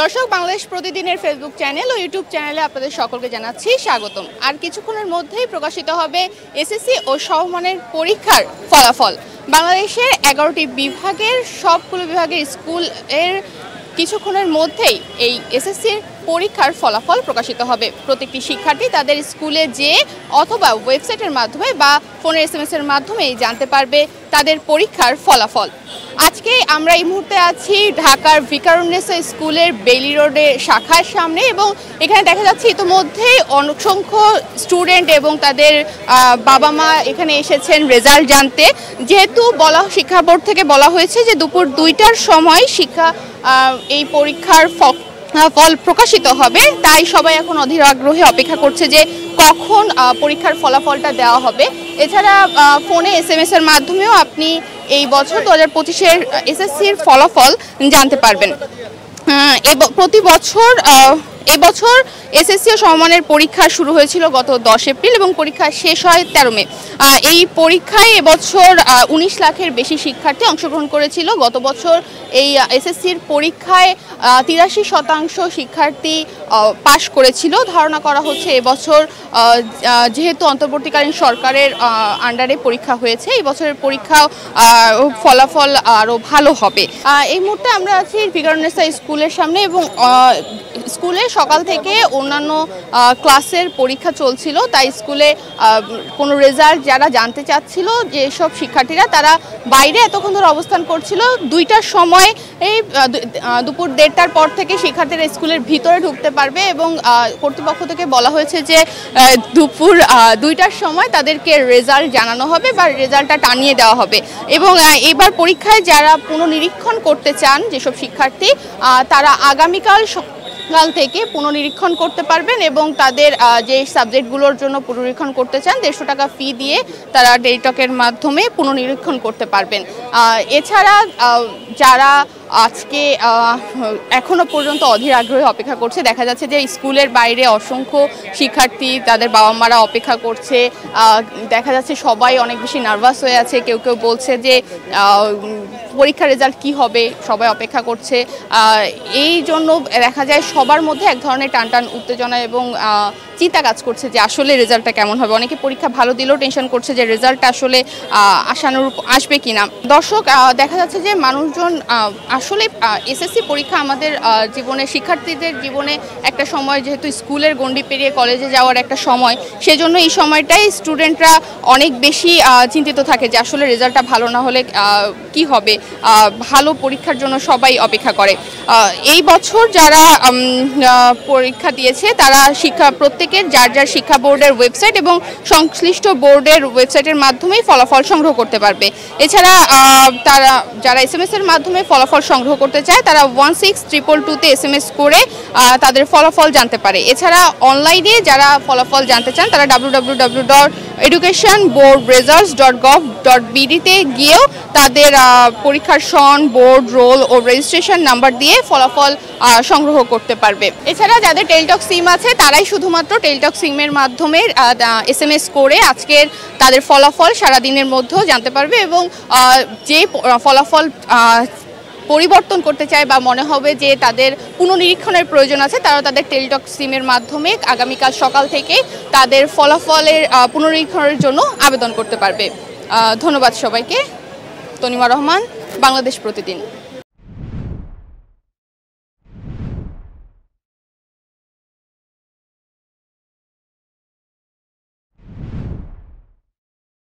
দর্শক, বাংলাদেশ প্রতিদিনের Facebook channel ও YouTube চ্যানেলে আপনাদের সকলকে জানাচ্ছি স্বাগতম। আর কিছুক্ষণের মধ্যেই প্রকাশিত হবে এসএসসি ও সমমানের পরীক্ষার ফলাফল। বাংলাদেশের 11টি বিভাগের সবগুলো বিভাগের স্কুলের কিছুক্ষণের মধ্যেই এই এসএসসির পরীক্ষার ফলাফল প্রকাশিত হবে। প্রত্যেকটি শিক্ষার্থী তাদের স্কুলে যেয়ে অথবা ওয়েবসাইটের মাধ্যমে বা ফোনের এসএমএস-এর মাধ্যমেই জানতে পারবে তাদের পরীক্ষার ফলাফল। আজকে আমরা এই মুহূর্তে আছি ঢাকার ভিকারুন্নেসা স্কুলের বেইলি রোডের শাখার সামনে এবং এখানে দেখা যাচ্ছে ইতিমধ্যেই অসংখ্য স্টুডেন্ট এবং তাদের বাবা মা এখানে এসেছেন রেজাল্ট জানতে। যেহেতু শিক্ষা বোর্ড থেকে বলা হয়েছে যে দুপুর 2টার সময় এই পরীক্ষার ফল প্রকাশিত হবে, তাই সবাই এখন অধীর আগ্রহে অপেক্ষা করছে যে কখন পরীক্ষার ফলাফলটা দেওয়া হবে। এছাড়া ফোনে এসএমএস-এর মাধ্যমেও আপনি এই বছর 2025-এর এসএসসির ফলাফল জানতে পারবেন। প্রতি বছর এবছর এসএসসি ও সমমানের পরীক্ষা শুরু হয়েছিল গত 10 এপ্রিল এবং পরীক্ষা শেষ হয় 13 মে। এই পরীক্ষায় এবছর 19 লাখের বেশি শিক্ষার্থী অংশগ্রহণ করেছিল। গত বছর এই এসএসসির পরীক্ষায় 83% শিক্ষার্থী পাশ করেছিল। ধারণা করা হচ্ছে এবছর যেহেতু অন্তর্বর্তীকালীন সরকারের আন্ডারে পরীক্ষা হয়েছে, এই বছরের পরীক্ষা ফলাফল আরও ভালো হবে। এই মুহূর্তে আমরা আছি ভিকারুন্নেসা স্কুলের সামনে এবং স্কুলে সকাল থেকে অন্যান্য ক্লাসের পরীক্ষা চলছিল, তাই স্কুলে কোনো রেজাল্ট যারা জানতে চাচ্ছিল যেসব শিক্ষার্থীরা তারা বাইরে এতক্ষণ ধরে অবস্থান করছিল। 2টার সময় দুপুর 1:30টার পর থেকে শিক্ষার্থীরা স্কুলের ভিতরে ঢুকতে পারবে এবং কর্তৃপক্ষ থেকে বলা হয়েছে যে দুপুর 2টার সময় তাদেরকে রেজাল্ট জানানো হবে বা রেজাল্টটা টানিয়ে দেওয়া হবে। এবং এবার পরীক্ষায় যারা পুনঃনিরীক্ষণ করতে চান যেসব শিক্ষার্থী তারা আগামীকাল থেকে পুনঃনিরীক্ষণ করতে পারবেন এবং তাদের যে সাবজেক্টগুলোর জন্য পুনঃনিরীক্ষণ করতে চান 150 টাকা ফি দিয়ে তারা টেলিটকের মাধ্যমে পুনঃনিরীক্ষণ করতে পারবেন। এছাড়া যারা আজকে এখনো পর্যন্ত অধীর আগ্রহে অপেক্ষা করছে, দেখা যাচ্ছে যে স্কুলের বাইরে অসংখ্য শিক্ষার্থী তাদের বাবা মারা অপেক্ষা করছে। দেখা যাচ্ছে সবাই অনেক বেশি নার্ভাস হয়ে আছে, কেউ কেউ বলছে যে পরীক্ষার রেজাল্ট কি হবে, সবাই অপেক্ষা করছে। এই জন্য দেখা যায় সবার মধ্যে এক ধরনের টানটান উত্তেজনা এবং চিন্তা কাজ করছে যে আসলে রেজাল্টটা কেমন হবে। অনেকে পরীক্ষা ভালো দিলেও টেনশন করছে যে রেজাল্টটা আসলে আশানুরূপ আসবে কিনা। দর্শক, দেখা যাচ্ছে যে মানুষজন আসলে এসএসসি পরীক্ষা আমাদের জীবনে, শিক্ষার্থীদের জীবনে একটা সময়, যেহেতু স্কুলের গণ্ডি পেরিয়ে কলেজে যাওয়ার একটা সময়, সেজন্য এই সময়টাই স্টুডেন্টরা অনেক বেশি চিন্তিত থাকে যে আসলে রেজাল্টটা ভালো না হলে কি হবে। ভালো পরীক্ষার জন্য সবাই অপেক্ষা করে। এই বছর যারা পরীক্ষা দিয়েছে তারা প্রত্যেকের যার যার শিক্ষা বোর্ডের ওয়েবসাইট এবং সংশ্লিষ্ট বোর্ডের ওয়েবসাইটের মাধ্যমেই ফলাফল সংগ্রহ করতে পারবে। এছাড়া তারা যারা এসএমএস-এর মাধ্যমে ফলাফল সংগ্রহ করতে চায় তারা 16222-তে এসএমএস করে তাদের ফলাফল জানতে পারে। এছাড়া অনলাইনে যারা ফলাফল জানতে চান তারা www.educationboardresults.gov.bd-তে গিয়েও তাদের পরীক্ষার সন, বোর্ড, রোল ও রেজিস্ট্রেশন নাম্বার দিয়ে ফলাফল সংগ্রহ করতে পারবে। এছাড়া যাদের টেলিটক সিম আছে তারাই শুধুমাত্র টেলিটক সিমের মাধ্যমে এসএমএস করে আজকের তাদের ফলাফল সারাদিনের মধ্যেও জানতে পারবে এবং যে ফলাফল পরিবর্তন করতে চায় বা মনে হবে যে তাদের পুনঃনিরীক্ষণের প্রয়োজন আছে তারা তাদের টেলিটক সিমের মাধ্যমে আগামীকাল সকাল থেকে তাদের ফলাফলের পুনঃনিরীক্ষণের জন্য আবেদন করতে পারবে। ধন্যবাদ সবাইকে। তনিমা রহমান, বাংলাদেশ প্রতিদিন।